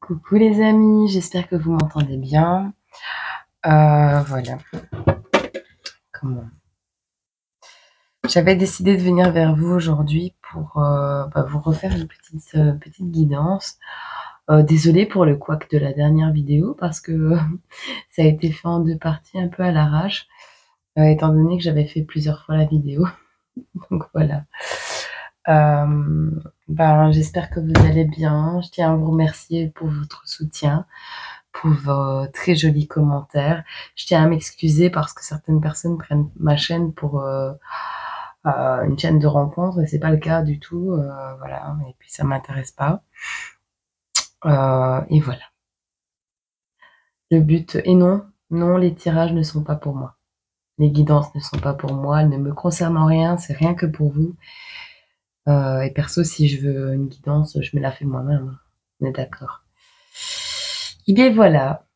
Coucou les amis, j'espère que vous m'entendez bien. Voilà. Comment J'avais décidé de venir vers vous aujourd'hui pour vous refaire une petite guidance. Désolée pour le couac de la dernière vidéo parce que ça a été fait en deux parties un peu à l'arrache, étant donné que j'avais fait plusieurs fois la vidéo. Donc voilà. J'espère que vous allez bien. Je tiens à vous remercier pour votre soutien, pour vos très jolis commentaires. Je tiens à m'excuser parce que certaines personnes prennent ma chaîne pour une chaîne de rencontres et c'est pas le cas du tout. Voilà. Et puis ça m'intéresse pas. Et voilà. Le but, et non, les tirages ne sont pas pour moi. Les guidances ne sont pas pour moi, elles ne me concernent en rien, c'est rien que pour vous. Et perso, si je veux une guidance, je me la fais moi-même. On est d'accord. Et bien voilà.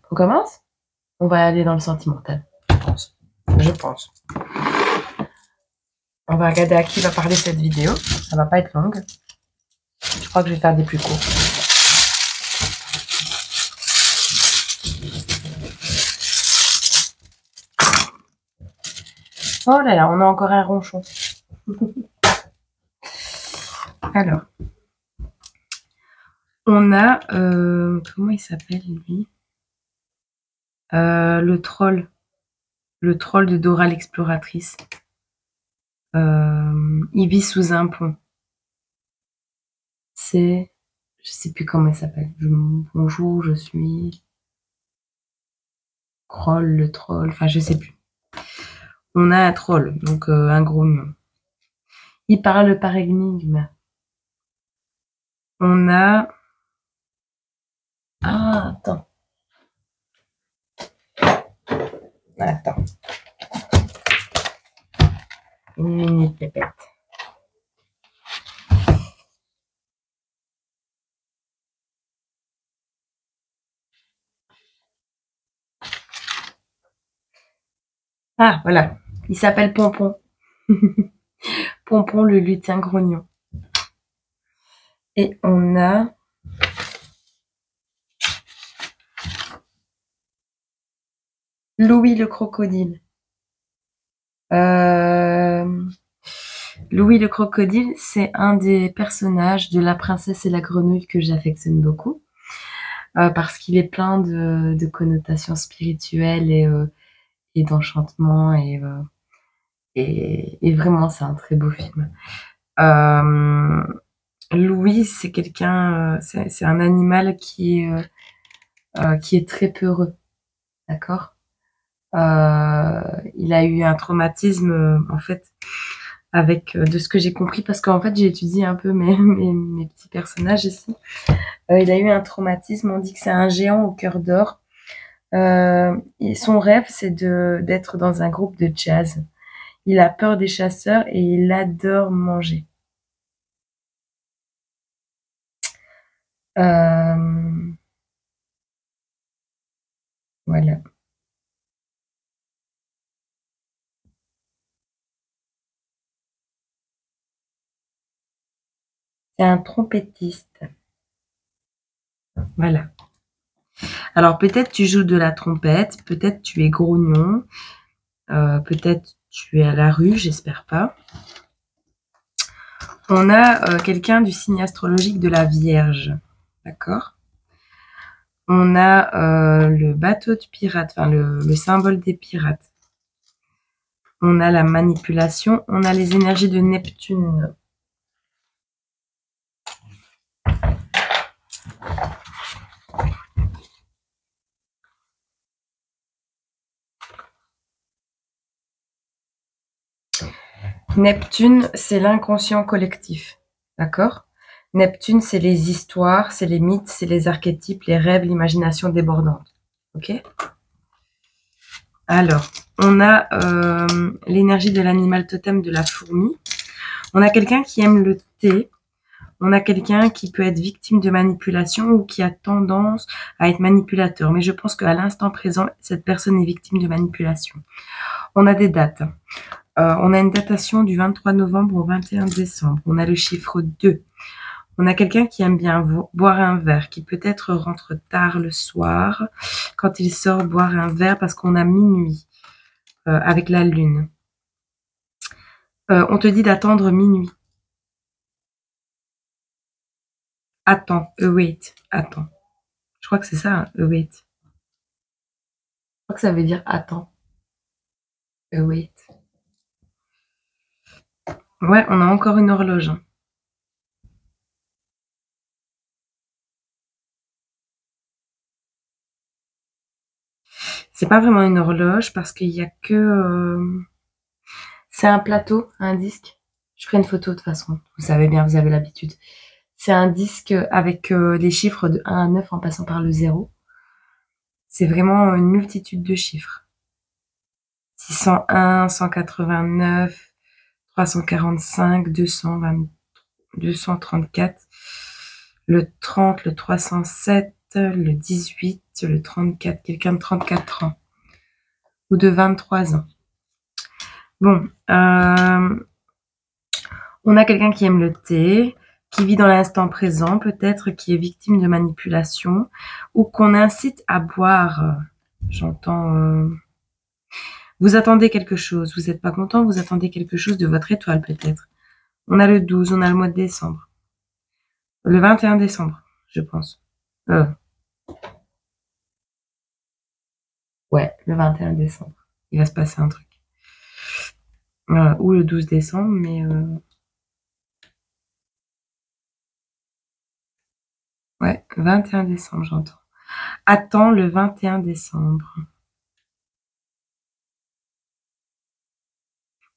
On commence? On va aller dans le sentimental, je pense. Je pense. On va regarder à qui va parler cette vidéo. Ça va pas être longue. Je crois que je vais faire des plus courts. Oh là là, on a encore un ronchon. Alors. On a... comment il s'appelle, lui? Le troll. Le troll de Dora l'exploratrice. Il vit sous un pont. C'est... Je sais plus comment il s'appelle. Bonjour, je suis... Kroll, le troll. Enfin, je sais plus. On a un troll, donc un gros nom. Il parle par énigme. On a... Ah, attends. Attends. Une minute, pépette. Ah, voilà. Il s'appelle Pompon. Pompon, le lutin grognon. Et on a... Louis le crocodile. Louis le crocodile, c'est un des personnages de La Princesse et la Grenouille que j'affectionne beaucoup. Parce qu'il est plein de connotations spirituelles et d'enchantement. Et vraiment, c'est un très beau film. Louis, c'est quelqu'un... c'est un animal qui est très peureux. D'accord? Il a eu un traumatisme, en fait, avec de ce que j'ai compris, parce qu'en fait, j'ai étudié un peu mes petits personnages ici. Il a eu un traumatisme, on dit que c'est un géant au cœur d'or. Et son rêve, c'est d'être dans un groupe de jazz. Il a peur des chasseurs et il adore manger. Voilà. C'est un trompettiste. Voilà. Alors peut-être tu joues de la trompette, peut-être tu es grognon, peut-être tu es à la rue, j'espère pas. On a quelqu'un du signe astrologique de la Vierge, d'accord? On a le bateau de pirate, enfin le symbole des pirates. On a la manipulation, on a les énergies de Neptune. Neptune, c'est l'inconscient collectif, d'accord? Neptune, c'est les histoires, c'est les mythes, c'est les archétypes, les rêves, l'imagination débordante, ok? Alors, on a l'énergie de l'animal totem de la fourmi. On a quelqu'un qui aime le thé. On a quelqu'un qui peut être victime de manipulation ou qui a tendance à être manipulateur. Mais je pense qu'à l'instant présent, cette personne est victime de manipulation. On a des dates. On a une datation du 23 novembre au 21 décembre. On a le chiffre 2. On a quelqu'un qui aime bien boire un verre, qui peut-être rentre tard le soir, quand il sort boire un verre parce qu'on a minuit avec la lune. On te dit d'attendre minuit. Attends, await, attends. Je crois que c'est ça, hein, await. Je crois que ça veut dire attends. Await. Ouais, on a encore une horloge. Hein. C'est pas vraiment une horloge parce qu'il y a que... C'est un plateau, un disque. Je ferai une photo de toute façon. Vous savez bien, vous avez l'habitude. C'est un disque avec les chiffres de 1 à 9 en passant par le 0. C'est vraiment une multitude de chiffres. 601, 189, 345, 220, 234, le 30, le 307, le 18, le 34, quelqu'un de 34 ans ou de 23 ans. Bon, on a quelqu'un qui aime le thé, qui vit dans l'instant présent, peut-être qui est victime de manipulation, ou qu'on incite à boire. J'entends... vous attendez quelque chose, vous n'êtes pas content, vous attendez quelque chose de votre étoile peut-être. On a le 12, on a le mois de décembre. Le 21 décembre, je pense. Ouais, le 21 décembre. Il va se passer un truc. Ou le 12 décembre, mais... ouais, 21 décembre, j'entends. Attends le 21 décembre.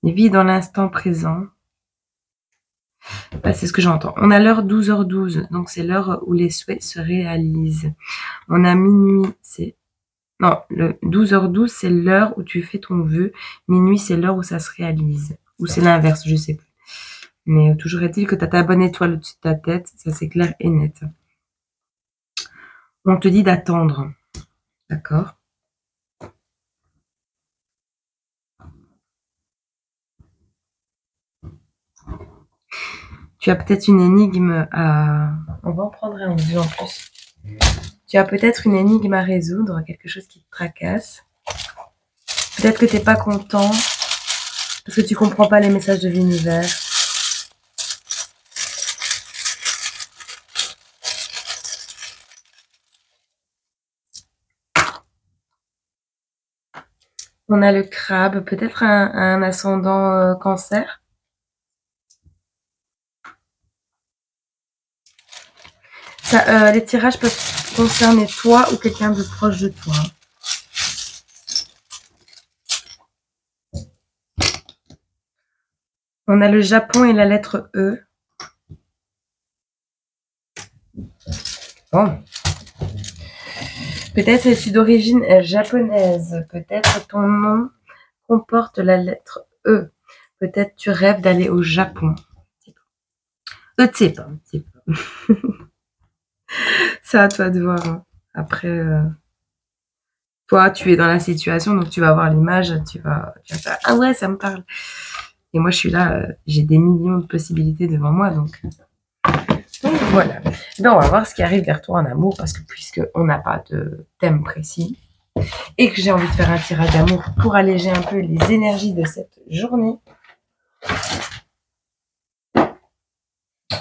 Vis dans l'instant présent. Bah, c'est ce que j'entends. On a l'heure 12h12, donc c'est l'heure où les souhaits se réalisent. On a minuit, c'est... Non, le 12h12, c'est l'heure où tu fais ton vœu. Minuit, c'est l'heure où ça se réalise. Ou c'est l'inverse, je sais plus. Mais toujours est-il que tu as ta bonne étoile au-dessus de ta tête. Ça, c'est clair et net. On te dit d'attendre. D'accord? Tu as peut-être une énigme à... On va en prendre un ou deux en plus. Tu as peut-être une énigme à résoudre, quelque chose qui te tracasse. Peut-être que tu n'es pas content parce que tu comprends pas les messages de l'univers. On a le crabe, peut-être un ascendant cancer. Ça, les tirages peuvent concerner toi ou quelqu'un de proche de toi. On a le Japon et la lettre E. Bon. Peut-être es-tu d'origine japonaise. Peut-être ton nom comporte la lettre E. Peut-être tu rêves d'aller au Japon. Type. C'est à toi de voir. Hein. Après, toi, tu es dans la situation, donc tu vas voir l'image, tu vas faire ah ouais, ça me parle. Et moi, je suis là, j'ai des millions de possibilités devant moi, donc voilà. Ben, on va voir ce qui arrive vers toi en amour, parce que puisque on n'a pas de thème précis et que j'ai envie de faire un tirage d'amour pour alléger un peu les énergies de cette journée,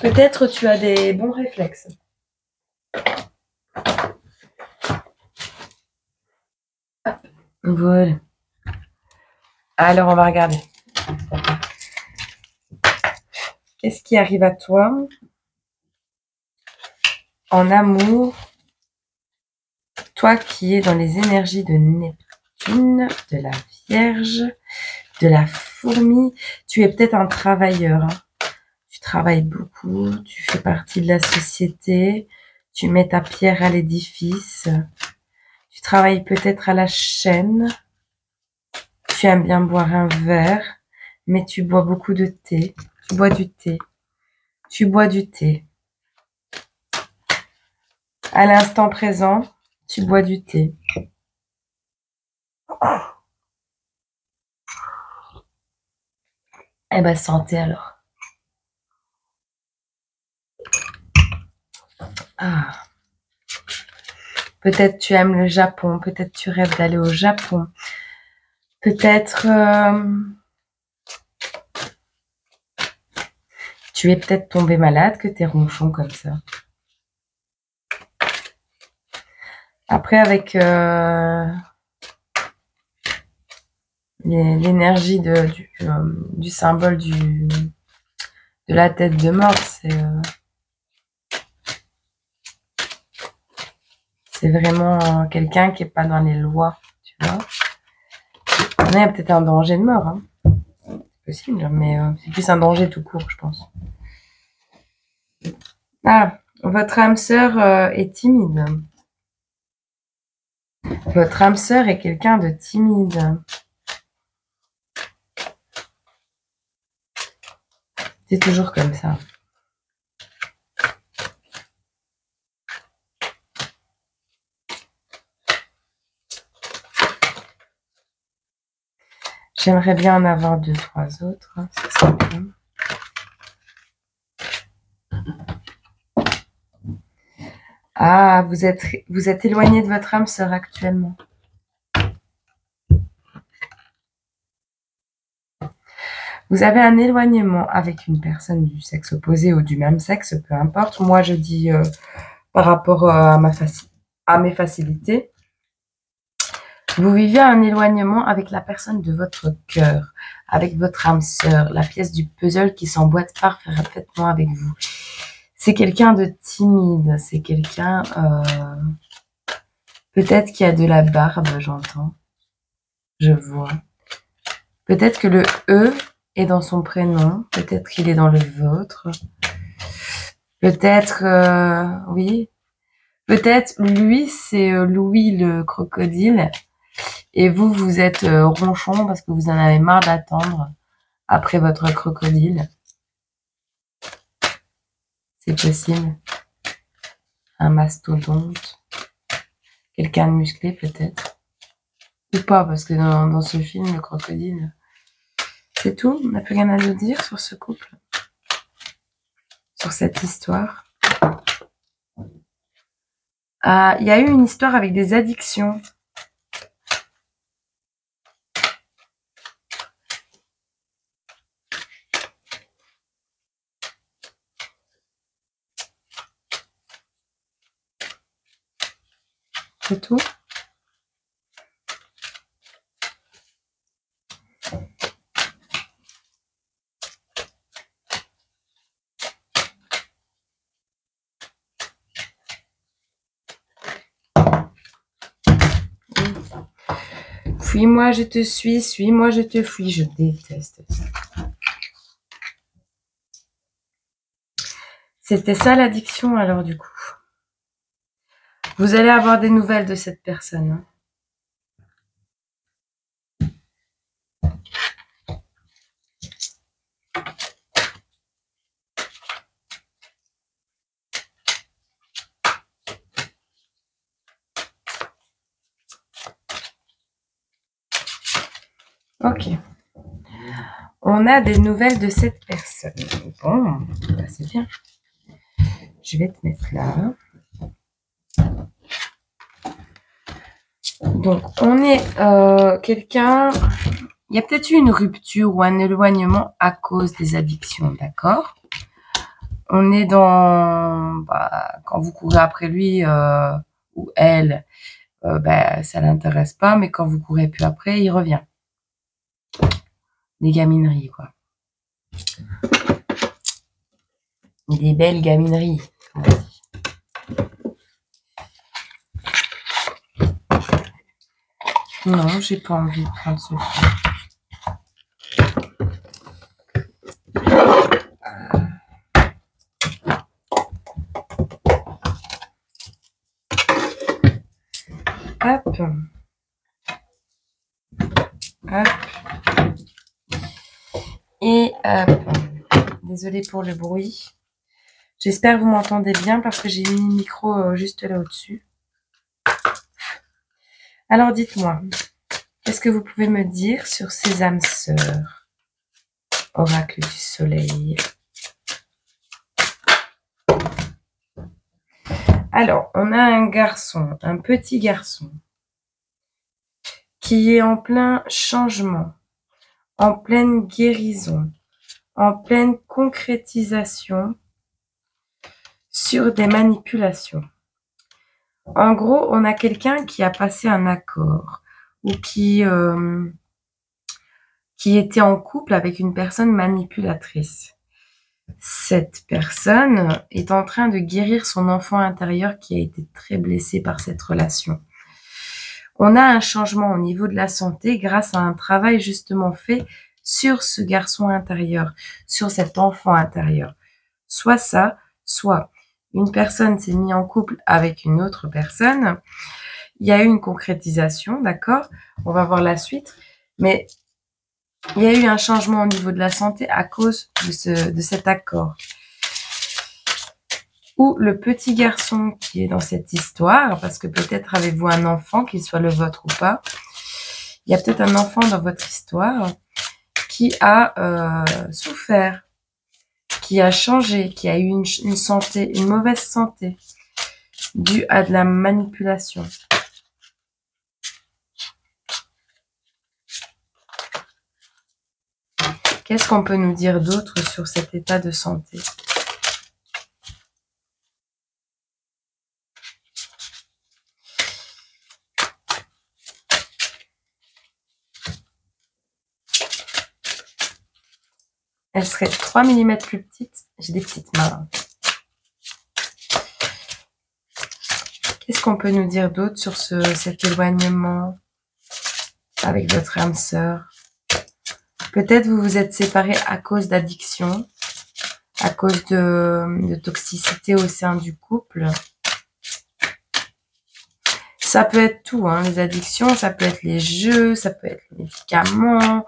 peut-être tu as des bons réflexes. Voilà. Alors, on va regarder. Qu'est-ce qui arrive à toi en amour? Toi qui es dans les énergies de Neptune, de la Vierge, de la fourmi, tu es peut-être un travailleur. Hein. Tu travailles beaucoup, tu fais partie de la société, tu mets ta pierre à l'édifice, tu travailles peut-être à la chaîne, tu aimes bien boire un verre, mais tu bois beaucoup de thé, tu bois du thé, tu bois du thé. À l'instant présent, tu bois du thé. Eh ben, santé alors. Ah. Peut-être tu aimes le Japon, peut-être tu rêves d'aller au Japon. Peut-être tu es peut-être tombé malade, que t'es ronchon comme ça. Après, avec l'énergie du symbole de la tête de mort, c'est vraiment quelqu'un qui est pas dans les lois, tu vois. Il y a peut-être un danger de mort, hein. C'est possible, mais c'est plus un danger tout court, je pense. Ah, votre âme sœur est timide. Votre âme sœur est quelqu'un de timide. C'est toujours comme ça. J'aimerais bien en avoir 2, 3 autres. Hein, ça serait bien. Ah, vous êtes éloigné de votre âme sœur actuellement. Vous avez un éloignement avec une personne du sexe opposé ou du même sexe, peu importe. Moi, je dis par rapport à mes facilités. Vous vivez un éloignement avec la personne de votre cœur, avec votre âme sœur, la pièce du puzzle qui s'emboîte parfaitement avec vous. C'est quelqu'un de timide, c'est quelqu'un peut-être qu'il y a de la barbe, j'entends. Je vois. Peut-être que le E est dans son prénom, peut-être qu'il est dans le vôtre. Peut-être, oui. Peut-être, lui, c'est Louis le crocodile. Et vous, vous êtes ronchon parce que vous en avez marre d'attendre après votre crocodile. C'est possible. Un mastodonte. Quelqu'un de musclé, peut-être. Ou pas, parce que dans ce film, le crocodile... C'est tout. On n'a plus rien à nous dire sur ce couple. Sur cette histoire. Ah, il y a eu une histoire avec des addictions. C'est tout. Fuis-moi, je te suis-moi, je te fuis. Je déteste ça. C'était ça l'addiction alors du coup. Vous allez avoir des nouvelles de cette personne. Hein. Ok. On a des nouvelles de cette personne. Bon, bah c'est bien. Je vais te mettre là. Donc, on est quelqu'un... Il y a peut-être eu une rupture ou un éloignement à cause des addictions, d'accord? On est dans... Bah, quand vous courez après lui ou elle, bah, ça l'intéresse pas, mais quand vous courez plus après, il revient. Des gamineries, quoi. Des belles gamineries, comme on dit. Non, j'ai pas envie de prendre ce film. Hop. Hop. Et hop. Désolée pour le bruit. J'espère que vous m'entendez bien parce que j'ai mis le micro juste là au-dessus. Alors dites-moi, qu'est-ce que vous pouvez me dire sur ces âmes sœurs? Oracle du soleil. Alors, on a un garçon, un petit garçon, qui est en plein changement, en pleine guérison, en pleine concrétisation sur des manipulations. En gros, on a quelqu'un qui a passé un accord ou qui était en couple avec une personne manipulatrice. Cette personne est en train de guérir son enfant intérieur qui a été très blessé par cette relation. On a un changement au niveau de la santé grâce à un travail justement fait sur ce garçon intérieur, sur cet enfant intérieur. Soit ça, soit une personne s'est mise en couple avec une autre personne. Il y a eu une concrétisation, d'accord? On va voir la suite. Mais il y a eu un changement au niveau de la santé à cause de cet accord. Ou le petit garçon qui est dans cette histoire, parce que peut-être avez-vous un enfant, qu'il soit le vôtre ou pas. Il y a peut-être un enfant dans votre histoire qui a souffert, qui a changé, qui a eu une santé, une mauvaise santé, due à de la manipulation. Qu'est-ce qu'on peut nous dire d'autre sur cet état de santé? Elle serait 3 mm plus petite. J'ai des petites mains. Qu'est-ce qu'on peut nous dire d'autre sur cet éloignement avec votre âme sœur? Peut-être vous vous êtes séparés à cause d'addiction, à cause de toxicité au sein du couple. Ça peut être tout, hein, les addictions, ça peut être les jeux, ça peut être les médicaments,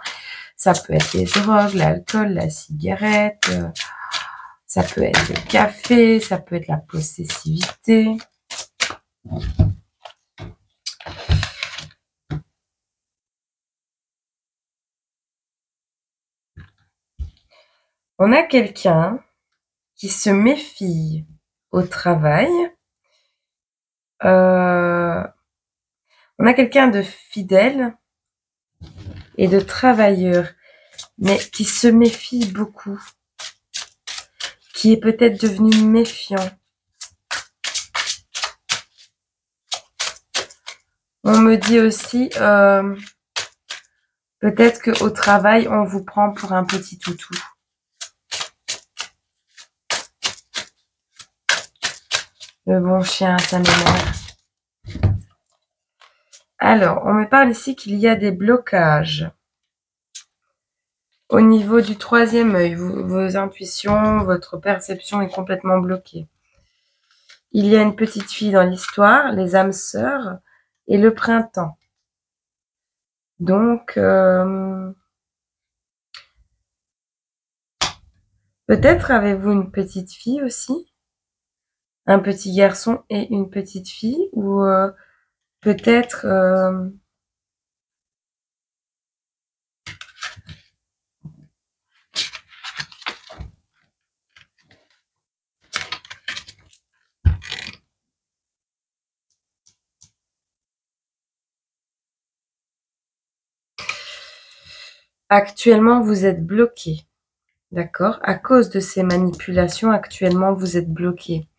ça peut être les drogues, l'alcool, la cigarette, ça peut être le café, ça peut être la possessivité. On a quelqu'un qui se méfie au travail. On a quelqu'un de fidèle et de travailleur, mais qui se méfie beaucoup, qui est peut-être devenu méfiant. On me dit aussi, peut-être qu'au travail, on vous prend pour un petit toutou. Le bon chien, ça m'énerve. Alors, on me parle ici qu'il y a des blocages au niveau du troisième œil. Vos intuitions, votre perception est complètement bloquée. Il y a une petite fille dans l'histoire, les âmes sœurs et le printemps. Donc, peut-être avez-vous une petite fille aussi, un petit garçon et une petite fille, ou peut-être actuellement vous êtes bloqué, d'accord? À cause de ces manipulations, actuellement vous êtes bloqué.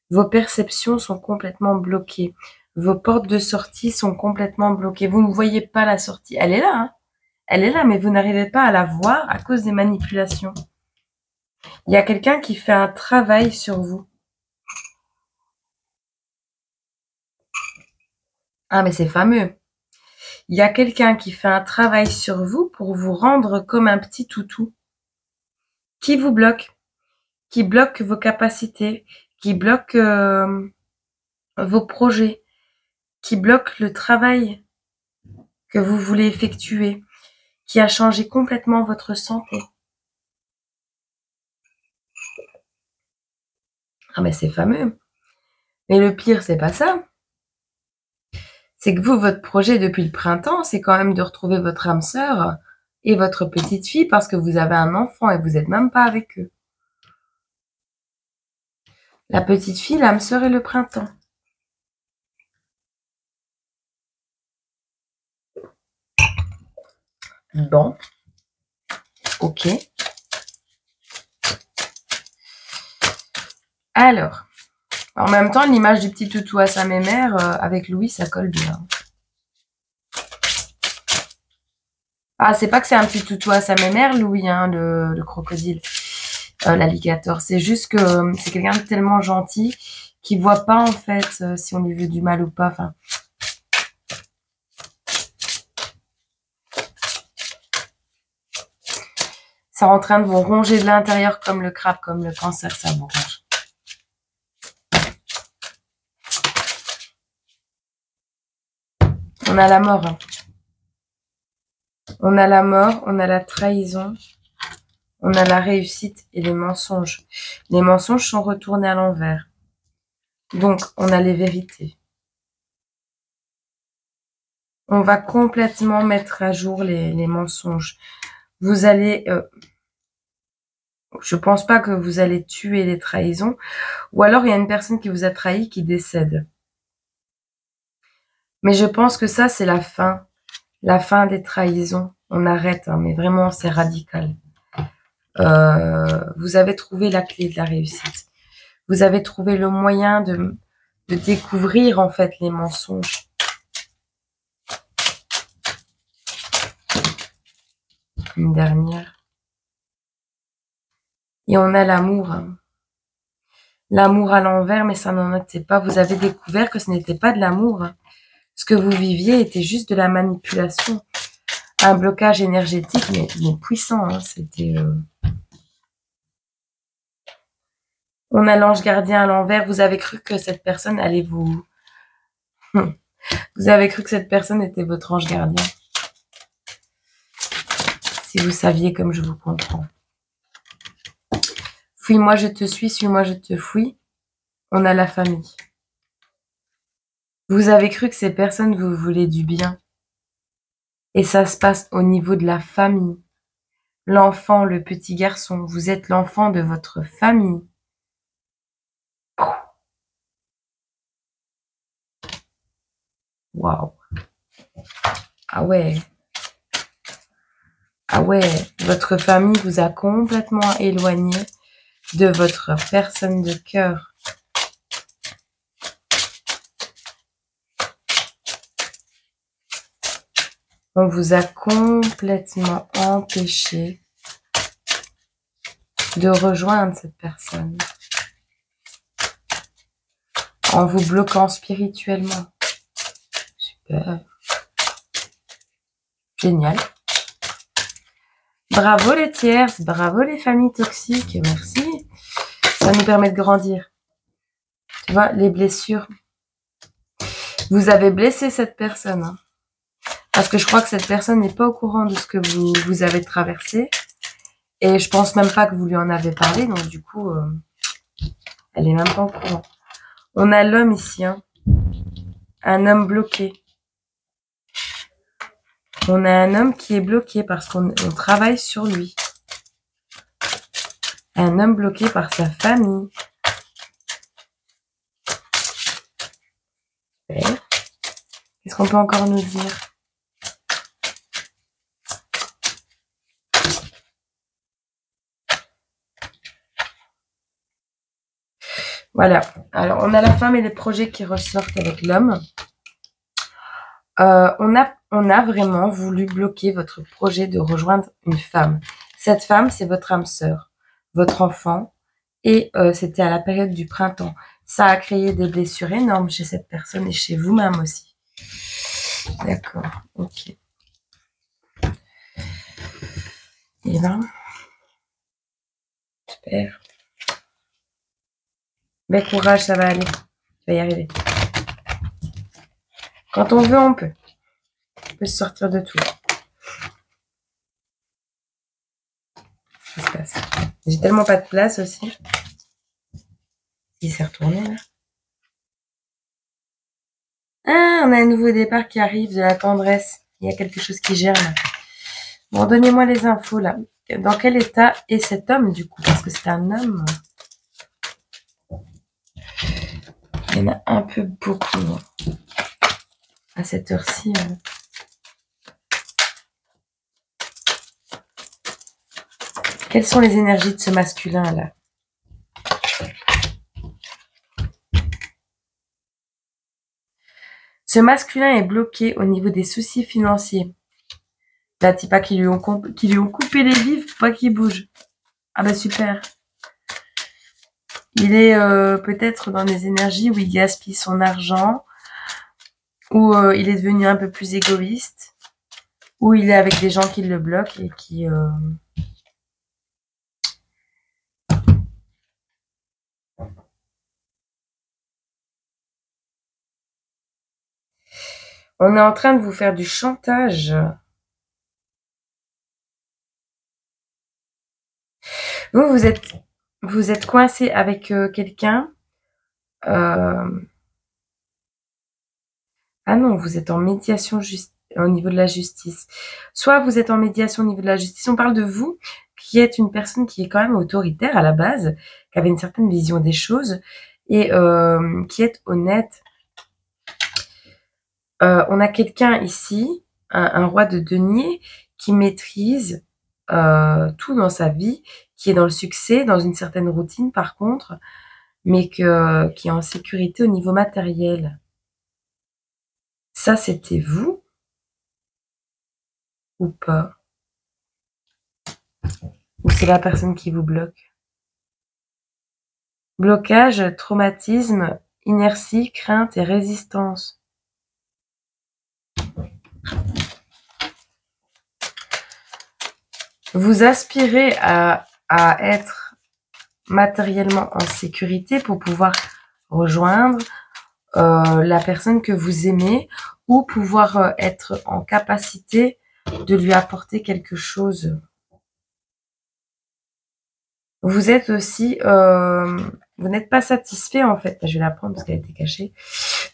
Vos perceptions sont complètement bloquées. Vos portes de sortie sont complètement bloquées. Vous ne voyez pas la sortie. Elle est là, hein? Elle est là, mais vous n'arrivez pas à la voir à cause des manipulations. Il y a quelqu'un qui fait un travail sur vous. Ah, mais c'est fameux. Il y a quelqu'un qui fait un travail sur vous pour vous rendre comme un petit toutou. Qui vous bloque, qui bloque vos capacités, qui bloque vos projets, qui bloque le travail que vous voulez effectuer, qui a changé complètement votre santé. Ah mais c'est fameux. Mais le pire, c'est pas ça. C'est que vous, votre projet depuis le printemps, c'est quand même de retrouver votre âme sœur et votre petite fille parce que vous avez un enfant et vous n'êtes même pas avec eux. La petite fille, l'âme sœur et le printemps. Bon. Ok. Alors. En même temps, l'image du petit toutou à sa mémère, avec Louis, ça colle bien. Ah, c'est pas que c'est un petit toutou à sa mémère, Louis, hein, le crocodile, l'alligator. C'est juste que c'est quelqu'un de tellement gentil qui voit pas, en fait, si on lui veut du mal ou pas. Enfin, c'est en train de vous ronger de l'intérieur comme le crabe, comme le cancer, ça vous ronge. On a la mort. Hein. On a la mort, on a la trahison, on a la réussite et les mensonges. Les mensonges sont retournés à l'envers. Donc, on a les vérités. On va complètement mettre à jour les mensonges. Vous allez... je pense pas que vous allez tuer les trahisons. Ou alors, il y a une personne qui vous a trahi qui décède. Mais je pense que ça, c'est la fin. La fin des trahisons. On arrête, hein, mais vraiment, c'est radical. Vous avez trouvé la clé de la réussite. Vous avez trouvé le moyen de découvrir, en fait, les mensonges. Une dernière. Et on a l'amour. Hein. L'amour à l'envers, mais ça n'en était pas. Vous avez découvert que ce n'était pas de l'amour. Hein. Ce que vous viviez était juste de la manipulation. Un blocage énergétique, mais puissant. Hein. C'était... On a l'ange gardien à l'envers. Vous avez cru que cette personne allait vous... Vous avez cru que cette personne était votre ange gardien. Si vous saviez comme je vous comprends. Fuis-moi, je te suis, suis-moi, je te fouille. On a la famille. Vous avez cru que ces personnes vous voulaient du bien. Et ça se passe au niveau de la famille. L'enfant, le petit garçon, vous êtes l'enfant de votre famille. Waouh. Ah ouais. Ah ouais, votre famille vous a complètement éloigné de votre personne de cœur. On vous a complètement empêché de rejoindre cette personne. En vous bloquant spirituellement. Super. Génial. Bravo les tierces, bravo les familles toxiques, merci. Ça nous permet de grandir. Tu vois, les blessures. Vous avez blessé cette personne. Hein. Parce que je crois que cette personne n'est pas au courant de ce que vous avez traversé. Et je pense même pas que vous lui en avez parlé. Donc du coup, elle est même pas au courant. On a l'homme ici. Hein. Un homme bloqué. On a un homme qui est bloqué parce qu'on travaille sur lui. Un homme bloqué par sa famille. Qu'est-ce qu'on peut encore nous dire? Voilà. Alors, on a la femme et les projets qui ressortent avec l'homme. On a vraiment voulu bloquer votre projet de rejoindre une femme. Cette femme, c'est votre âme sœur, votre enfant, et c'était à la période du printemps. Ça a créé des blessures énormes chez cette personne et chez vous-même aussi. D'accord, ok. Et là, super. Mais courage, ça va aller. Tu vas y arriver. Quand on veut, on peut. On peut se sortir de tout. Ça se passe. J'ai tellement pas de place aussi. Il s'est retourné là. Ah, on a un nouveau départ qui arrive, de la tendresse. Il y a quelque chose qui germe. Bon, donnez-moi les infos là. Dans quel état est cet homme du coup? Parce que c'est un homme. Il y en a un peu beaucoup. Hein. À cette heure-ci. Quelles sont les énergies de ce masculin-là? Ce masculin est bloqué au niveau des soucis financiers. Là, dis pas qu'ils lui ont coupé les vifs pour pas qu'il bouge. Ah bah super. Il est peut-être dans des énergies où il gaspille son argent, où il est devenu un peu plus égoïste, où il est avec des gens qui le bloquent et qui... On est en train de vous faire du chantage. Vous êtes coincé avec quelqu'un. Ah non, vous êtes en médiation au niveau de la justice. Soit vous êtes en médiation au niveau de la justice. On parle de vous, qui êtes une personne qui est quand même autoritaire à la base, qui avait une certaine vision des choses et qui est honnête. On a quelqu'un ici, un roi de denier, qui maîtrise tout dans sa vie, qui est dans le succès, dans une certaine routine par contre, mais qui est en sécurité au niveau matériel. Ça, c'était vous ou pas? Ou c'est la personne qui vous bloque? Blocage, traumatisme, inertie, crainte et résistance. Vous aspirez à être matériellement en sécurité pour pouvoir rejoindre la personne que vous aimez ou pouvoir être en capacité de lui apporter quelque chose. Vous êtes aussi... vous n'êtes pas satisfait en fait. Je vais la prendre parce qu'elle a été cachée.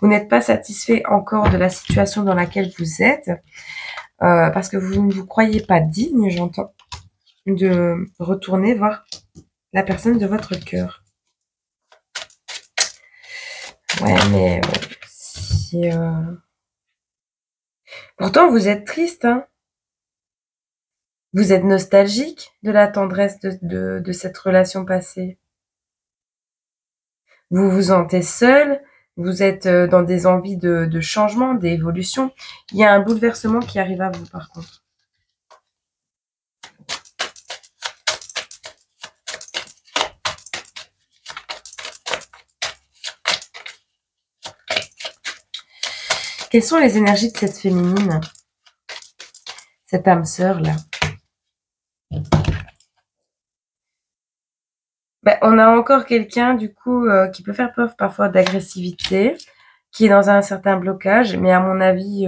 Vous n'êtes pas satisfait encore de la situation dans laquelle vous êtes parce que vous ne vous croyez pas digne, j'entends, de retourner voir la personne de votre cœur. Ouais, mais si, pourtant vous êtes triste, hein. Vous êtes nostalgique de la tendresse de cette relation passée. Vous vous sentez seul, vous êtes dans des envies de changement, d'évolution. Il y a un bouleversement qui arrive à vous par contre. Quelles sont les énergies de cette féminine? Cette âme sœur là. Ben, on a encore quelqu'un du coup qui peut faire preuve parfois d'agressivité, qui est dans un certain blocage, mais à mon avis,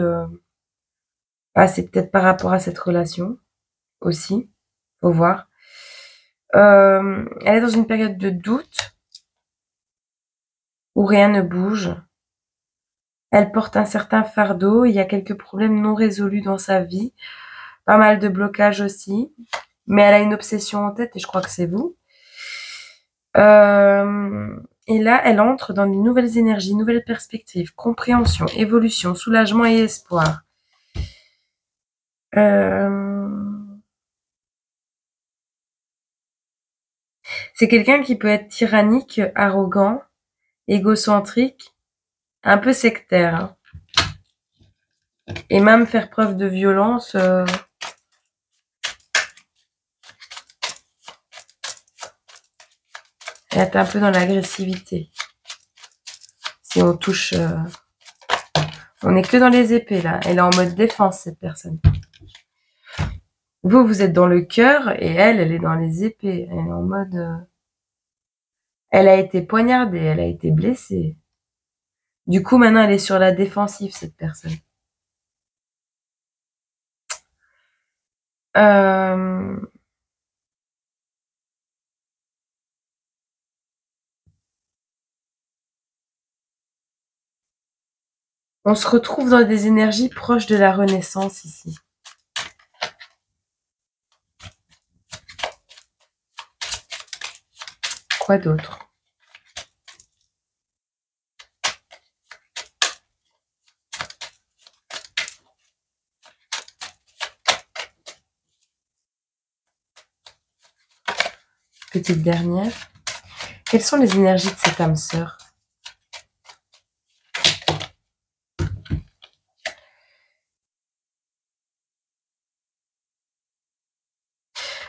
c'est peut-être par rapport à cette relation aussi, faut voir. Elle est dans une période de doute où rien ne bouge. Elle porte un certain fardeau, il y a quelques problèmes non résolus dans sa vie, pas mal de blocages aussi, mais elle a une obsession en tête et je crois que c'est vous. Et là, elle entre dans de nouvelles énergies, nouvelles perspectives, compréhension, évolution, soulagement et espoir. C'est quelqu'un qui peut être tyrannique, arrogant, égocentrique, un peu sectaire. Hein. Et même faire preuve de violence. Elle est un peu dans l'agressivité. Si on touche... on n'est que dans les épées, là. Elle est en mode défense, cette personne. Vous êtes dans le cœur et elle est dans les épées. Elle est en mode... Elle a été poignardée, elle a été blessée. Du coup, maintenant, elle est sur la défensive, cette personne. On se retrouve dans des énergies proches de la renaissance ici. Quoi d'autre? Petite dernière. Quelles sont les énergies de cette âme sœur?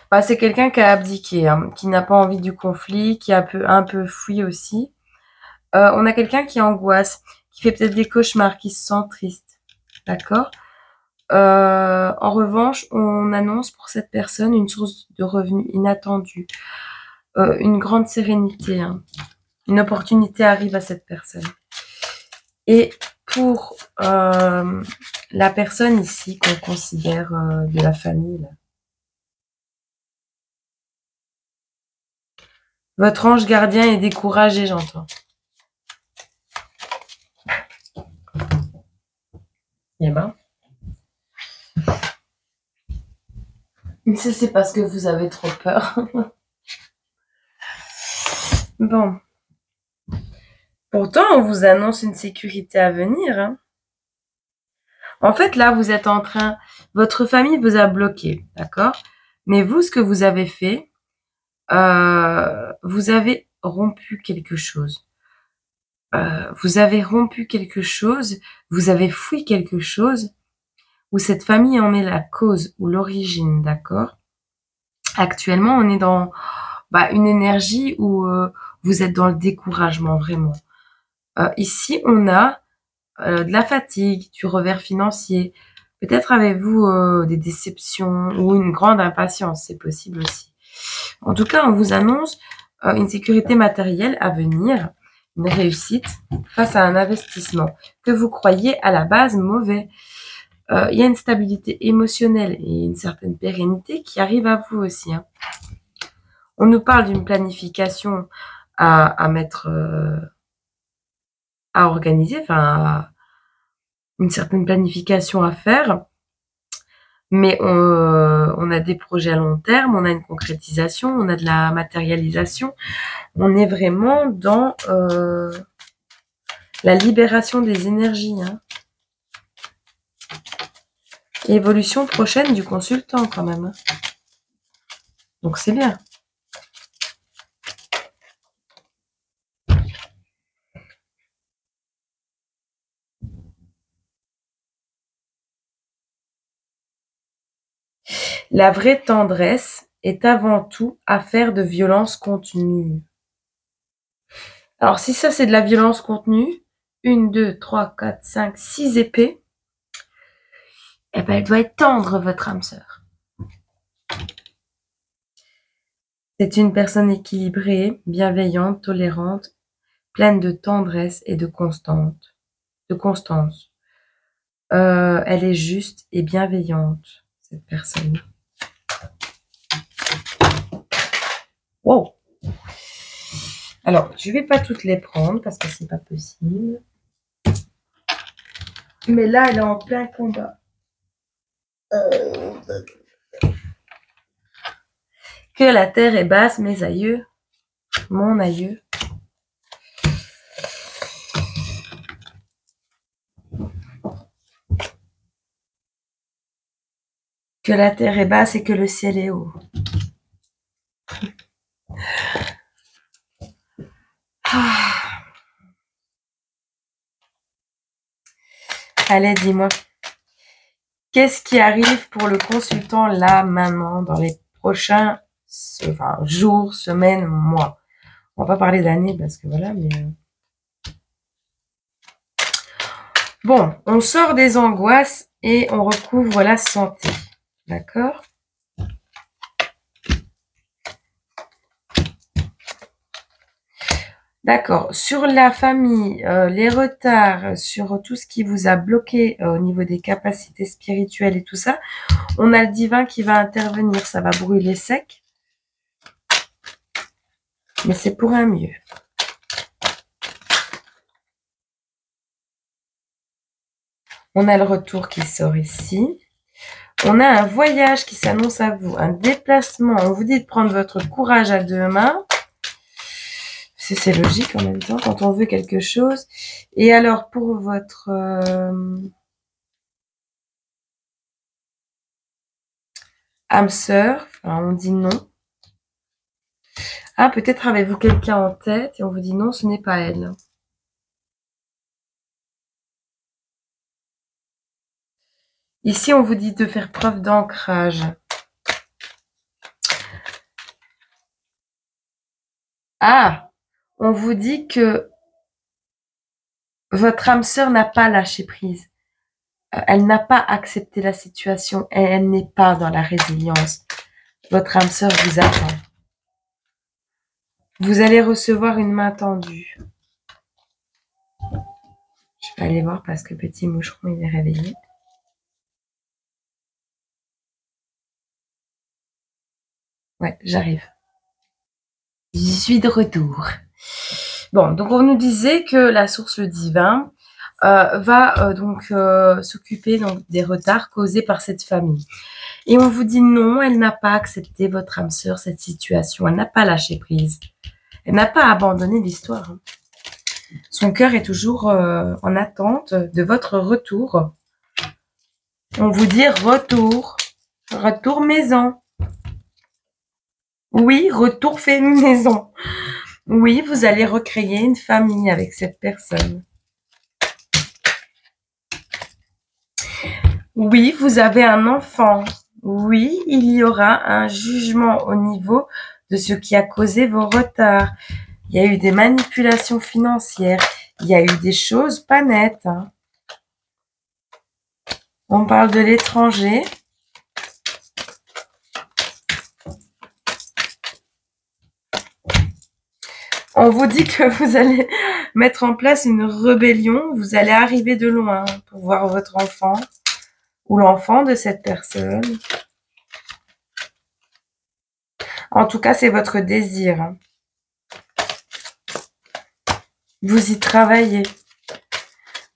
Bah, c'est quelqu'un qui a abdiqué, hein, qui n'a pas envie du conflit, qui a un peu fui aussi. On a quelqu'un qui angoisse, qui fait peut-être des cauchemars, qui se sent triste. D'accord? En revanche, on annonce pour cette personne une source de revenus inattendue, une grande sérénité, hein. Une opportunité arrive à cette personne. Et pour la personne ici qu'on considère de la famille, là, votre ange gardien est découragé, j'entends. Eh ben. Mais ça, c'est parce que vous avez trop peur. Bon. Pourtant, on vous annonce une sécurité à venir, hein. En fait, là, vous êtes en train... Votre famille vous a bloqué, d'accord? Mais vous, ce que vous avez fait, vous avez rompu quelque chose. Vous avez rompu quelque chose, vous avez fui quelque chose, où cette famille en est la cause ou l'origine, d'accord? Actuellement, on est dans une énergie où vous êtes dans le découragement, vraiment. Ici, on a de la fatigue, du revers financier. Peut-être avez-vous des déceptions ou une grande impatience, c'est possible aussi. En tout cas, on vous annonce une sécurité matérielle à venir, une réussite face à un investissement que vous croyez à la base mauvais. Il y a une stabilité émotionnelle et une certaine pérennité qui arrive à vous aussi, hein. On nous parle d'une planification à mettre, à organiser, enfin, une certaine planification à faire, mais on a des projets à long terme, on a une concrétisation, on a de la matérialisation. On est vraiment dans la libération des énergies, hein. Évolution prochaine du consultant quand même, hein. Donc c'est bien. La vraie tendresse est avant tout affaire de violence contenue. Alors si ça c'est de la violence contenue, 1, 2, 3, 4, 5, 6 épées, eh ben elle doit être tendre, votre âme sœur. C'est une personne équilibrée, bienveillante, tolérante, pleine de tendresse et de constance. Elle est juste et bienveillante, cette personne. Wow. Alors, je vais pas toutes les prendre parce que c'est pas possible. Mais là, elle est en plein combat. Que la terre est basse, mes aïeux, mon aïeux. Que la terre est basse et que le ciel est haut. Ah. Allez, dis-moi. Qu'est-ce qui arrive pour le consultant là, maintenant, dans les prochains jours, semaines, mois? On va pas parler d'années parce que voilà, mais... Bon, on sort des angoisses et on recouvre la santé. D'accord? D'accord. Sur la famille, les retards, sur tout ce qui vous a bloqué au niveau des capacités spirituelles et tout ça, on a le divin qui va intervenir. Ça va brûler sec. Mais c'est pour un mieux. On a le retour qui sort ici. On a un voyage qui s'annonce à vous, un déplacement. On vous dit de prendre votre courage à deux mains. C'est logique en même temps quand on veut quelque chose. Et alors pour votre âme sœur, on dit non. Ah, peut-être avez-vous quelqu'un en tête et on vous dit non, ce n'est pas elle. Ici, on vous dit de faire preuve d'ancrage. Ah, on vous dit que votre âme sœur n'a pas lâché prise. Elle n'a pas accepté la situation et elle n'est pas dans la résilience. Votre âme sœur vous attend. Vous allez recevoir une main tendue. Je vais aller voir parce que petit moucheron, il est réveillé. Ouais, j'arrive. Je suis de retour. Bon, donc on nous disait que la source, le divin, va donc s'occuper des retards causés par cette famille. Et on vous dit non, elle n'a pas accepté, votre âme sœur, cette situation. Elle n'a pas lâché prise. Elle n'a pas abandonné l'histoire. Son cœur est toujours en attente de votre retour. On vous dit retour. Retour maison. Oui, retour fait maison. Oui, vous allez recréer une famille avec cette personne. Oui, vous avez un enfant. Oui, il y aura un jugement au niveau de ce qui a causé vos retards. Il y a eu des manipulations financières. Il y a eu des choses pas nettes. Hein. On parle de l'étranger. On vous dit que vous allez mettre en place une rébellion. Vous allez arriver de loin pour voir votre enfant ou l'enfant de cette personne. En tout cas, c'est votre désir. Vous y travaillez.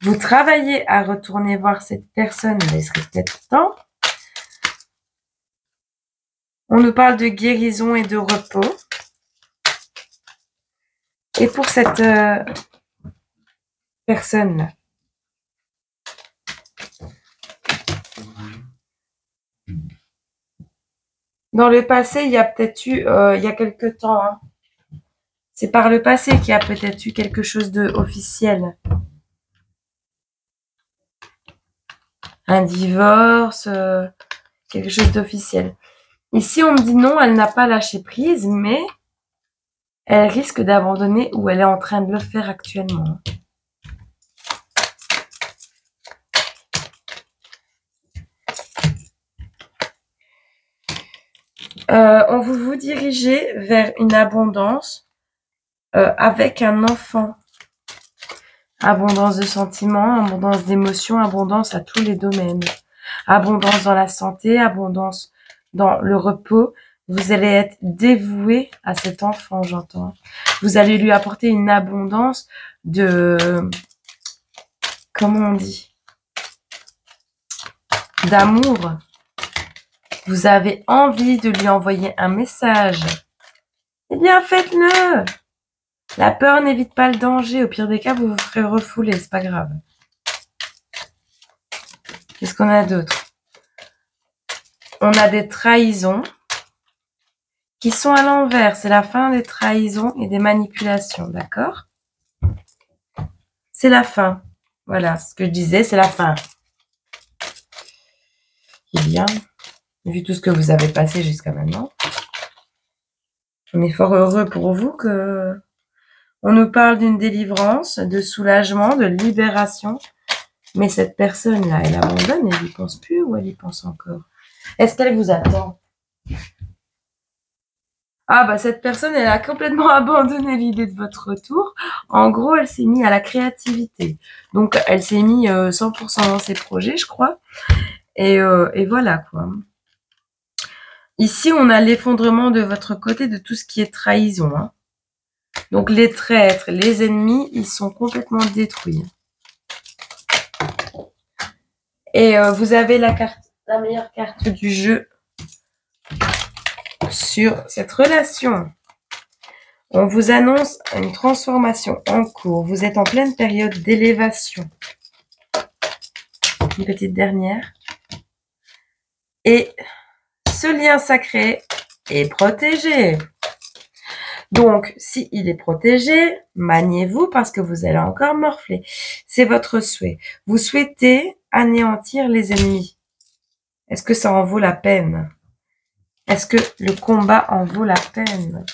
Vous travaillez à retourner voir cette personne, mais il serait peut-être temps. On nous parle de guérison et de repos. Et pour cette personne-là, dans le passé, il y a peut-être eu, il y a quelque temps, hein, c'est par le passé qu'il y a peut-être eu quelque chose de officiel. Un divorce, quelque chose d'officiel. Ici, on me dit non, elle n'a pas lâché prise, mais elle risque d'abandonner ou elle est en train de le faire actuellement. On vous dirigez vers une abondance avec un enfant. Abondance de sentiments, abondance d'émotions, abondance à tous les domaines. Abondance dans la santé, abondance dans le repos. Vous allez être dévoué à cet enfant, j'entends. Vous allez lui apporter une abondance de... Comment on dit? D'amour. Vous avez envie de lui envoyer un message. Eh bien, faites-le! La peur n'évite pas le danger. Au pire des cas, vous vous ferez refouler, c'est pas grave. Qu'est-ce qu'on a d'autre? On a des trahisons qui sont à l'envers. C'est la fin des trahisons et des manipulations, d'accord? C'est la fin. Voilà, ce que je disais, c'est la fin. Eh bien, vu tout ce que vous avez passé jusqu'à maintenant, on est fort heureux pour vous que on nous parle d'une délivrance, de soulagement, de libération. Mais cette personne-là, elle abandonne, elle y pense plus ou elle y pense encore? Est-ce qu'elle vous attend? Ah bah cette personne, elle a complètement abandonné l'idée de votre retour. En gros, elle s'est mise à la créativité. Donc, elle s'est mise 100% dans ses projets, je crois. Et voilà, quoi. Ici, on a l'effondrement de votre côté de tout ce qui est trahison. Hein. Donc, les traîtres, les ennemis, ils sont complètement détruits. Et vous avez la meilleure carte du jeu sur cette relation. On vous annonce une transformation en cours. Vous êtes en pleine période d'élévation. Une petite dernière. Et ce lien sacré est protégé. Donc, s'il est protégé, maniez-vous parce que vous allez encore morfler. C'est votre souhait. Vous souhaitez anéantir les ennemis. Est-ce que ça en vaut la peine? Est-ce que le combat en vaut la peine?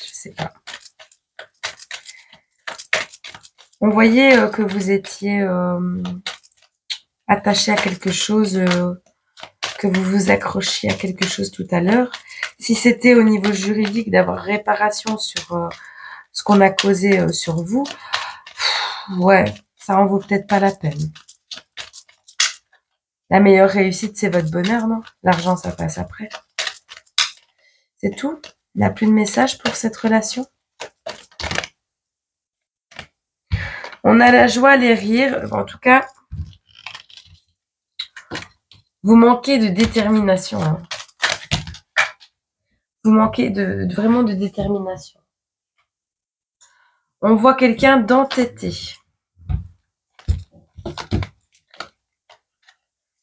Je sais pas. On voyait que vous étiez attaché à quelque chose, que vous vous accrochiez à quelque chose tout à l'heure. Si c'était au niveau juridique d'avoir réparation sur ce qu'on a causé sur vous, ouais, ça en vaut peut-être pas la peine. La meilleure réussite, c'est votre bonheur, non? L'argent, ça passe après. C'est tout? Il n'y a plus de message pour cette relation? On a la joie, les rires. En tout cas, vous manquez de détermination. Hein. Vous manquez vraiment de détermination. On voit quelqu'un d'entêté.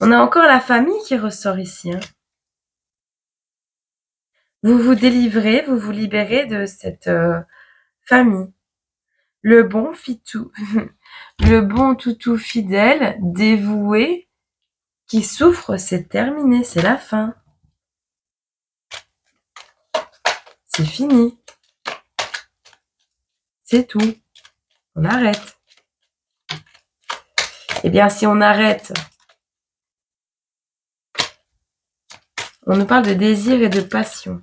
On a encore la famille qui ressort ici. Hein. Vous vous délivrez, vous vous libérez de cette famille. Le bon fitou, le bon toutou fidèle, dévoué, qui souffre, c'est terminé, c'est la fin. C'est fini. C'est tout. On arrête. Eh bien, si on arrête, on nous parle de désir et de passion.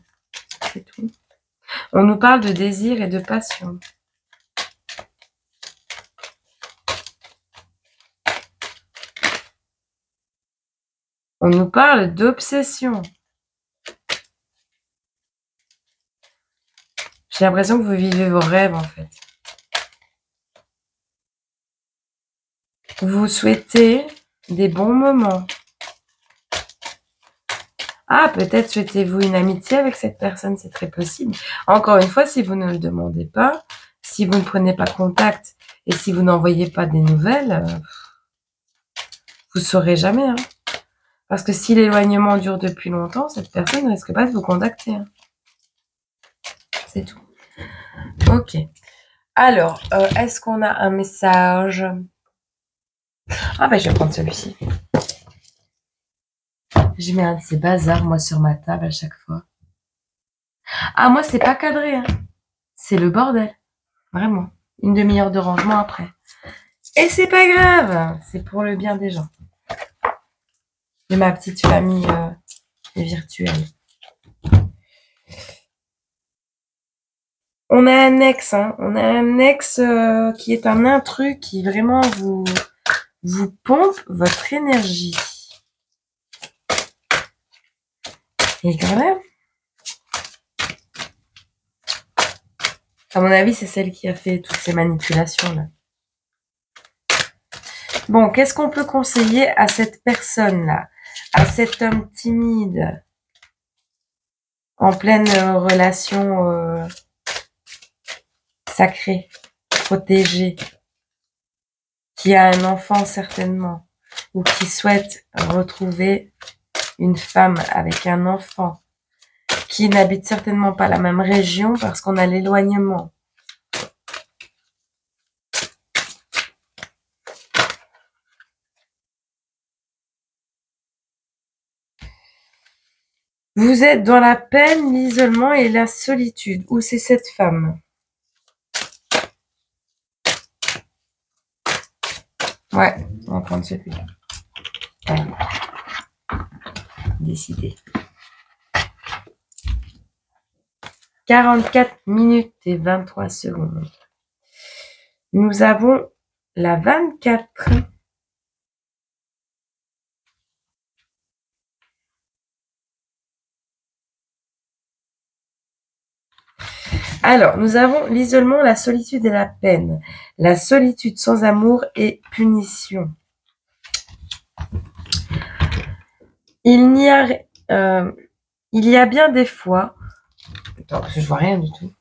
C'est tout. On nous parle de désir et de passion. On nous parle d'obsession. J'ai l'impression que vous vivez vos rêves, en fait. Vous souhaitez des bons moments. Ah, peut-être souhaitez-vous une amitié avec cette personne, c'est très possible. Encore une fois, si vous ne le demandez pas, si vous ne prenez pas contact et si vous n'envoyez pas des nouvelles, vous ne saurez jamais. Hein. Parce que si l'éloignement dure depuis longtemps, cette personne ne risque pas de vous contacter. Hein. C'est tout. Ok. Alors, est-ce qu'on a un message? Ah ben, je vais prendre celui-ci. Je mets un de ces bazars, moi, sur ma table à chaque fois. Ah, moi, c'est pas cadré. Hein. C'est le bordel. Vraiment. Une demi-heure de rangement après. Et c'est pas grave. C'est pour le bien des gens. De ma petite famille virtuelle. On a un ex. Hein. On a un ex qui est un intrus qui vraiment vous pompe votre énergie. Et quand même, à mon avis, c'est celle qui a fait toutes ces manipulations-là. Bon, qu'est-ce qu'on peut conseiller à cette personne-là, à cet homme timide, en pleine relation sacrée, protégée, qui a un enfant certainement, ou qui souhaite retrouver une femme avec un enfant, qui n'habite certainement pas la même région parce qu'on a l'éloignement. Vous êtes dans la peine, l'isolement et la solitude. Où c'est cette femme? Ouais, on va prendre celui-là. Allez. Décidé. 44 minutes et 23 secondes. Nous avons la 24. Alors, nous avons l'isolement, la solitude et la peine. La solitude sans amour et punition. Il y a bien des fois... Attends, parce que je vois rien du tout.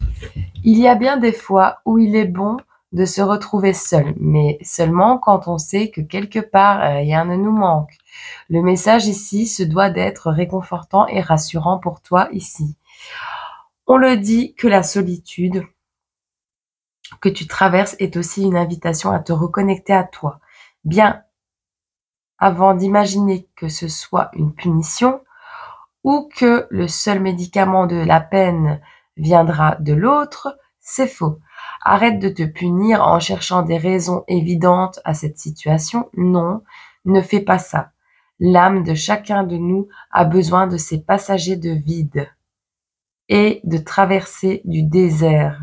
Il y a bien des fois où il est bon de se retrouver seul, mais seulement quand on sait que quelque part, rien ne nous manque. Le message ici se doit d'être réconfortant et rassurant pour toi ici. On le dit que la solitude que tu traverses est aussi une invitation à te reconnecter à toi. Bien avant d'imaginer que ce soit une punition ou que le seul médicament de la peine viendra de l'autre, c'est faux. Arrête de te punir en cherchant des raisons évidentes à cette situation. Non, ne fais pas ça. L'âme de chacun de nous a besoin de ces passagers de vide et de traverser du désert,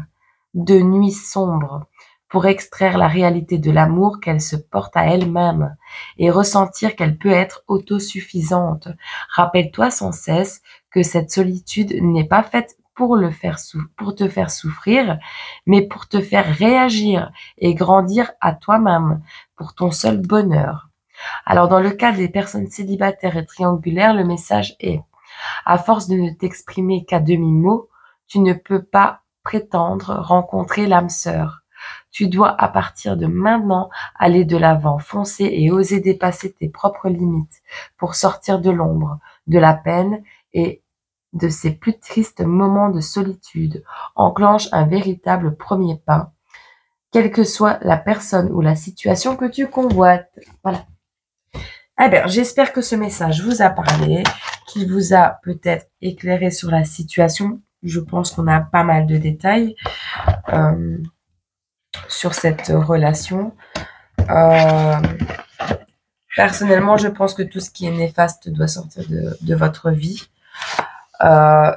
de nuits sombres, pour extraire la réalité de l'amour qu'elle se porte à elle-même et ressentir qu'elle peut être autosuffisante. Rappelle-toi sans cesse que cette solitude n'est pas faite pour te faire souffrir, mais pour te faire réagir et grandir à toi-même, pour ton seul bonheur. Alors, dans le cas des personnes célibataires et triangulaires, le message est: à force de ne t'exprimer qu'à demi-mot, tu ne peux pas prétendre rencontrer l'âme sœur. Tu dois, à partir de maintenant, aller de l'avant, foncer et oser dépasser tes propres limites pour sortir de l'ombre, de la peine et de ces plus tristes moments de solitude. Enclenche un véritable premier pas, quelle que soit la personne ou la situation que tu convoites. Voilà. Eh bien, j'espère que ce message vous a parlé, qu'il vous a peut-être éclairé sur la situation. Je pense qu'on a pas mal de détails sur cette relation. Personnellement, je pense que tout ce qui est néfaste doit sortir de votre vie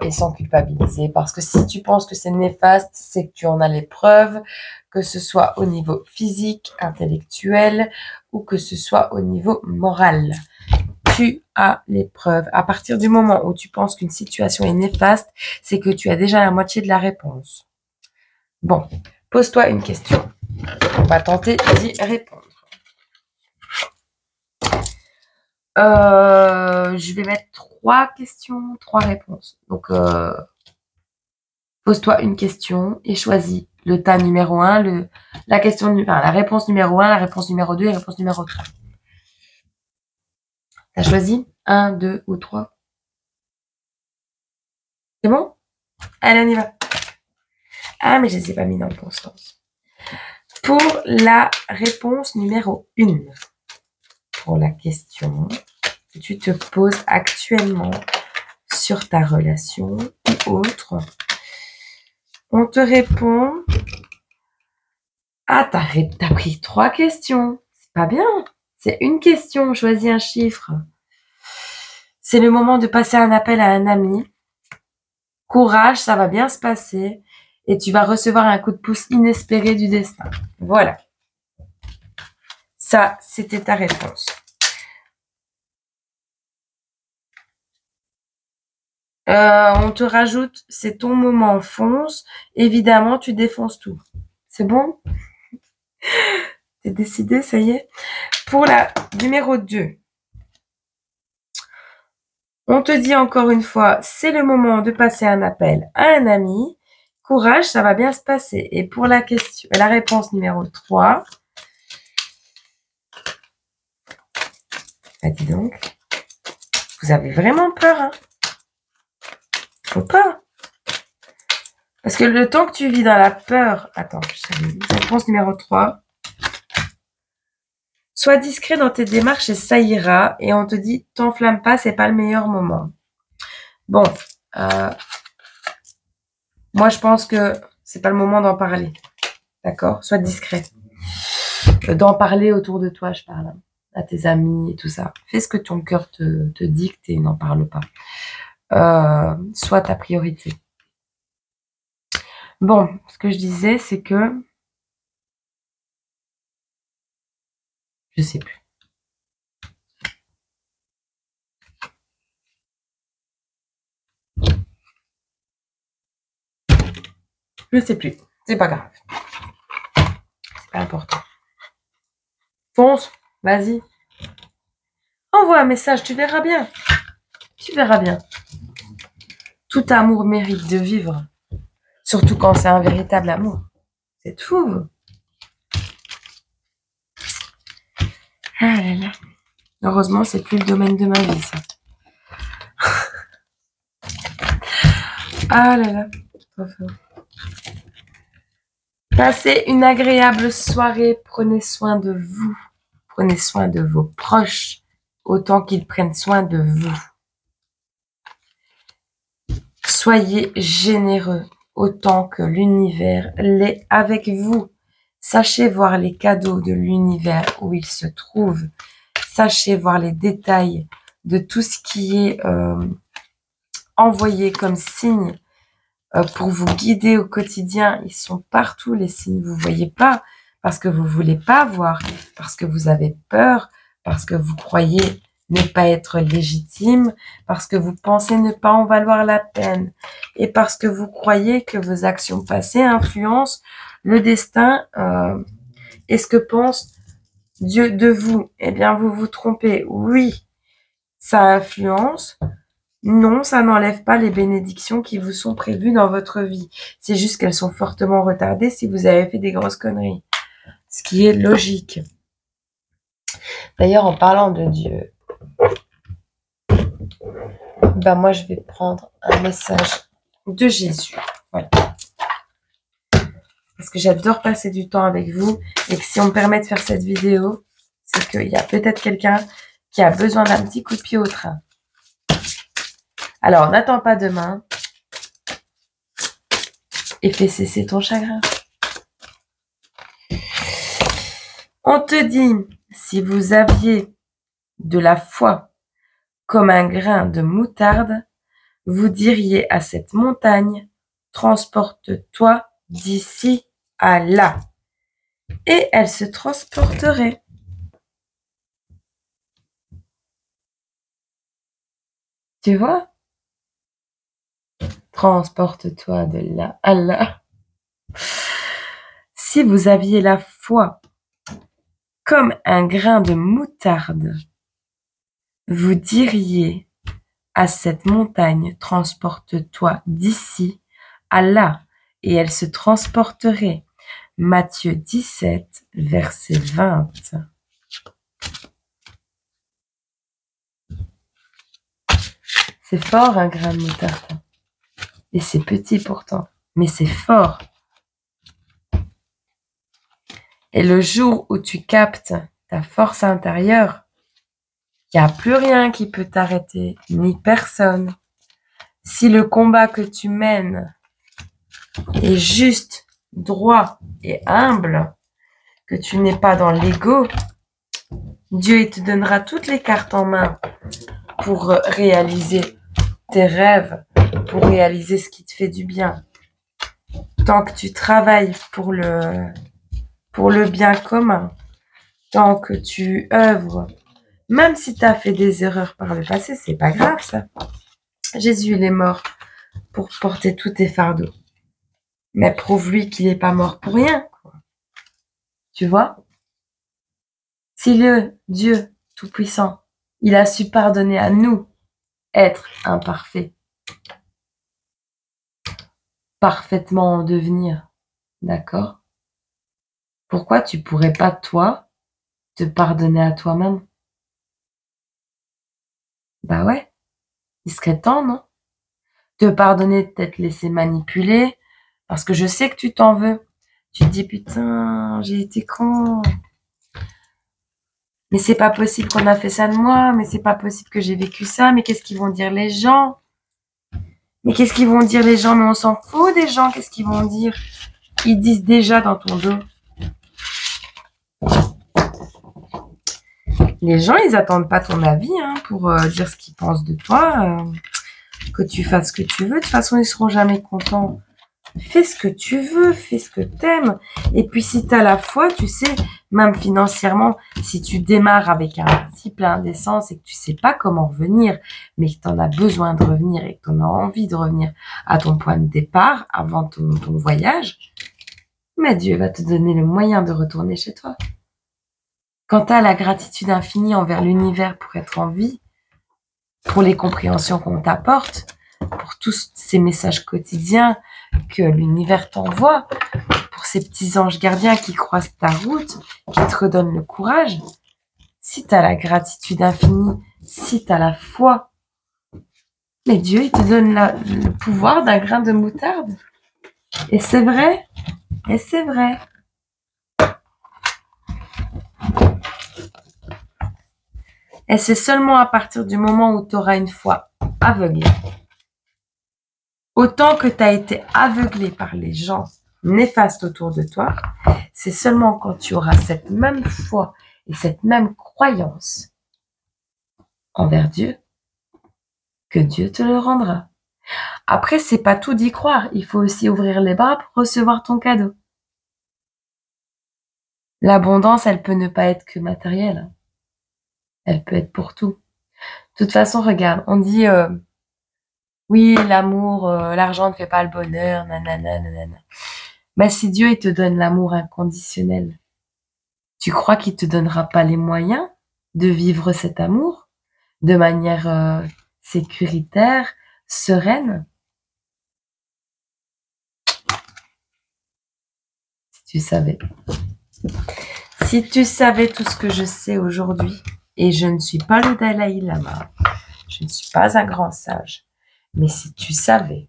et sans culpabiliser. Parce que si tu penses que c'est néfaste, c'est que tu en as les preuves, que ce soit au niveau physique, intellectuel ou que ce soit au niveau moral. Tu as les preuves. À partir du moment où tu penses qu'une situation est néfaste, c'est que tu as déjà la moitié de la réponse. Bon, pose-toi une question. On va tenter d'y répondre. Je vais mettre 3 questions, 3 réponses. Donc, pose-toi une question et choisis le tas numéro 1, la réponse numéro 1, la réponse numéro 2 et la réponse numéro 3. T'as choisi 1, 2 ou 3? C'est bon? Allez, on y va. Ah, mais je ne les ai pas mis dans le bon sens. Pour la réponse numéro 1, pour la question que tu te poses actuellement sur ta relation ou autre, on te répond: ah, t'as pris 3 questions. C'est pas bien. C'est une question, choisis un chiffre. C'est le moment de passer un appel à un ami. Courage, ça va bien se passer. Et tu vas recevoir un coup de pouce inespéré du destin. Voilà. Ça, c'était ta réponse. On te rajoute, c'est ton moment, fonce. Évidemment, tu défonces tout. C'est bon? T'es décidé, ça y est? Pour la numéro 2, on te dit encore une fois, c'est le moment de passer un appel à un ami. Courage, ça va bien se passer. Et pour la réponse numéro 3, bah dis donc, vous avez vraiment peur, hein? Faut pas. Parce que le temps que tu vis dans la peur... Attends, réponse numéro 3. Sois discret dans tes démarches et ça ira. Et on te dit, t'enflamme pas, c'est pas le meilleur moment. Bon. Moi, je pense que c'est pas le moment d'en parler. D'accord? Sois discret. D'en parler autour de toi, je parle. À tes amis et tout ça. Fais ce que ton cœur te dicte et n'en parle pas. Sois ta priorité. Bon, ce que je disais, c'est que... Je sais plus. Je sais plus. C'est pas grave. C'est pas important. Fonce. Vas-y. Envoie un message. Tu verras bien. Tu verras bien. Tout amour mérite de vivre. Surtout quand c'est un véritable amour. C'est tout. Ah là là. Heureusement, c'est plus le domaine de ma vie, ça. Ah là là. Enfin. Passez une agréable soirée. Prenez soin de vous. Prenez soin de vos proches autant qu'ils prennent soin de vous. Soyez généreux autant que l'univers l'est avec vous. Sachez voir les cadeaux de l'univers où il se trouve. Sachez voir les détails de tout ce qui est envoyé comme signe pour vous guider au quotidien. Ils sont partout, les signes. Vous ne voyez pas parce que vous ne voulez pas voir, parce que vous avez peur, parce que vous croyez ne pas être légitime, parce que vous pensez ne pas en valoir la peine et parce que vous croyez que vos actions passées influencent le destin et ce que pense Dieu de vous. Eh bien, vous vous trompez. Oui, ça influence. Non, ça n'enlève pas les bénédictions qui vous sont prévues dans votre vie. C'est juste qu'elles sont fortement retardées si vous avez fait des grosses conneries. Ce qui est logique. D'ailleurs, en parlant de Dieu, ben moi, je vais prendre un message de Jésus. Voilà. Parce que j'adore passer du temps avec vous et que si on me permet de faire cette vidéo, c'est qu'il y a peut-être quelqu'un qui a besoin d'un petit coup de pied au train. Alors, n'attends pas demain et fais cesser ton chagrin. On te dit, si vous aviez de la foi comme un grain de moutarde, vous diriez à cette montagne, transporte-toi d'ici à là. Et elle se transporterait. Tu vois? Transporte-toi de là à là. Si vous aviez la foi comme un grain de moutarde, vous diriez à cette montagne, transporte-toi d'ici à là, et elle se transporterait. Matthieu 17, verset 20. C'est fort un grain de moutarde. Et c'est petit pourtant, mais c'est fort. Et le jour où tu captes ta force intérieure, il n'y a plus rien qui peut t'arrêter, ni personne. Si le combat que tu mènes est juste, droit et humble, que tu n'es pas dans l'ego, Dieu il te donnera toutes les cartes en main pour réaliser tes rêves, pour réaliser ce qui te fait du bien. Tant que tu travailles pour le bien commun, tant que tu œuvres, même si tu as fait des erreurs par le passé, c'est pas grave ça. Jésus il est mort pour porter tous tes fardeaux. Mais prouve-lui qu'il n'est pas mort pour rien. Tu vois? Si le Dieu Tout-Puissant, il a su pardonner à nous, être imparfaits, parfaitement en devenir, d'accord? Pourquoi tu pourrais pas, toi, te pardonner à toi-même? Bah ouais, il serait temps, non? Te pardonner de t'être laissé manipuler, parce que je sais que tu t'en veux. Tu te dis, putain, j'ai été con. Mais c'est pas possible qu'on a fait ça de moi, mais c'est pas possible que j'ai vécu ça, mais qu'est-ce qu'ils vont dire les gens? Mais qu'est-ce qu'ils vont dire les gens? Mais on s'en fout des gens, qu'est-ce qu'ils vont dire? Ils disent déjà dans ton dos. Les gens, ils attendent pas ton avis pour dire ce qu'ils pensent de toi, que tu fasses ce que tu veux. De toute façon, ils seront jamais contents. Fais ce que tu veux, fais ce que t'aimes. Et puis, si t'as la foi, tu sais, même financièrement, si tu démarres avec un petit plein d'essence et que tu sais pas comment revenir, mais que t'en as besoin de revenir et que t'en as envie de revenir à ton point de départ avant ton voyage, mais Dieu va te donner le moyen de retourner chez toi. Quand tu as la gratitude infinie envers l'univers pour être en vie, pour les compréhensions qu'on t'apporte, pour tous ces messages quotidiens que l'univers t'envoie, pour ces petits anges gardiens qui croisent ta route, qui te redonnent le courage, si tu as la gratitude infinie, si tu as la foi, mais Dieu, il te donne le pouvoir d'un grain de moutarde. Et c'est vrai. Et c'est vrai. Et c'est seulement à partir du moment où tu auras une foi aveuglée, autant que tu as été aveuglé par les gens néfastes autour de toi, c'est seulement quand tu auras cette même foi et cette même croyance envers Dieu que Dieu te le rendra. Après, c'est pas tout d'y croire. Il faut aussi ouvrir les bras pour recevoir ton cadeau. L'abondance, elle peut ne pas être que matérielle. Elle peut être pour tout. De toute façon, regarde, on dit oui, l'amour, l'argent ne fait pas le bonheur, nanana, nanana. Mais si Dieu il te donne l'amour inconditionnel, tu crois qu'il te donnera pas les moyens de vivre cet amour de manière sécuritaire, sereine? Si tu savais. Si tu savais tout ce que je sais aujourd'hui, et je ne suis pas le Dalai Lama, je ne suis pas un grand sage, mais si tu savais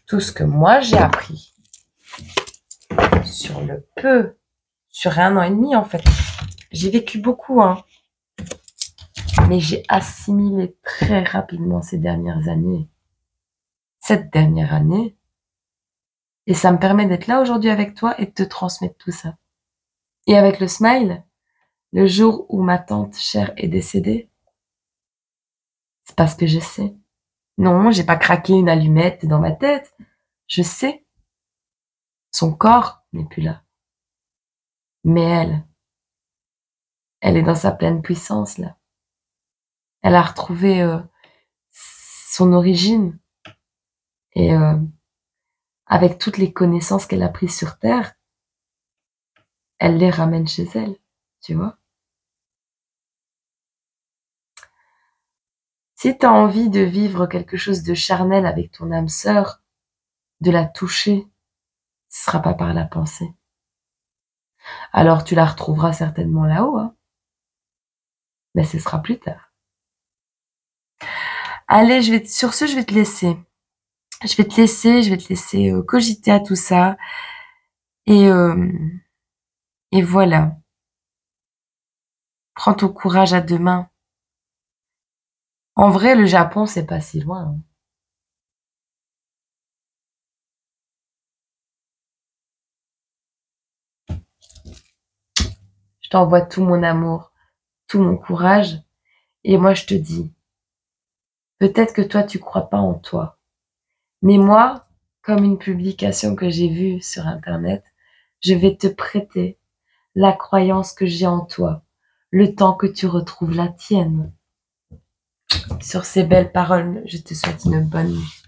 tout ce que moi j'ai appris sur 1 an et demi en fait, j'ai vécu beaucoup, hein, mais j'ai assimilé très rapidement cette dernière année, et ça me permet d'être là aujourd'hui avec toi et de te transmettre tout ça. Et avec le smile, le jour où ma tante chère est décédée, c'est parce que je sais. Non, j'ai pas craqué une allumette dans ma tête. Je sais. Son corps n'est plus là. Mais elle est dans sa pleine puissance, là. Elle a retrouvé son origine. Et avec toutes les connaissances qu'elle a prises sur Terre, elle les ramène chez elle. Tu vois? Si tu as envie de vivre quelque chose de charnel avec ton âme sœur, de la toucher, ce sera pas par la pensée. Alors tu la retrouveras certainement là-haut, hein. Mais ce sera plus tard. Allez, sur ce, je vais te laisser. Je vais te laisser cogiter à tout ça. Et, et voilà. Prends ton courage à 2 mains. En vrai, le Japon, c'est pas si loin, hein. Je t'envoie tout mon amour, tout mon courage. Et moi, je te dis, peut-être que toi, tu crois pas en toi. Mais moi, comme une publication que j'ai vue sur Internet, je vais te prêter la croyance que j'ai en toi, le temps que tu retrouves la tienne. Sur ces belles paroles, je te souhaite une bonne nuit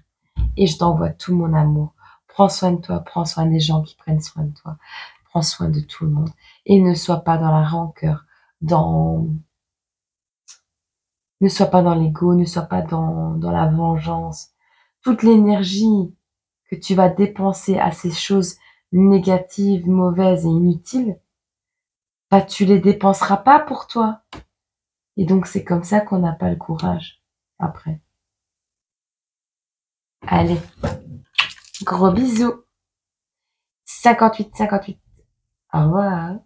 et je t'envoie tout mon amour. Prends soin de toi, prends soin des gens qui prennent soin de toi, prends soin de tout le monde et ne sois pas dans la rancœur, ne sois pas dans l'ego, ne sois pas dans la vengeance. Toute l'énergie que tu vas dépenser à ces choses négatives, mauvaises et inutiles, bah, tu les dépenseras pas pour toi. Et donc, c'est comme ça qu'on n'a pas le courage après. Allez, gros bisous. 58. Au revoir.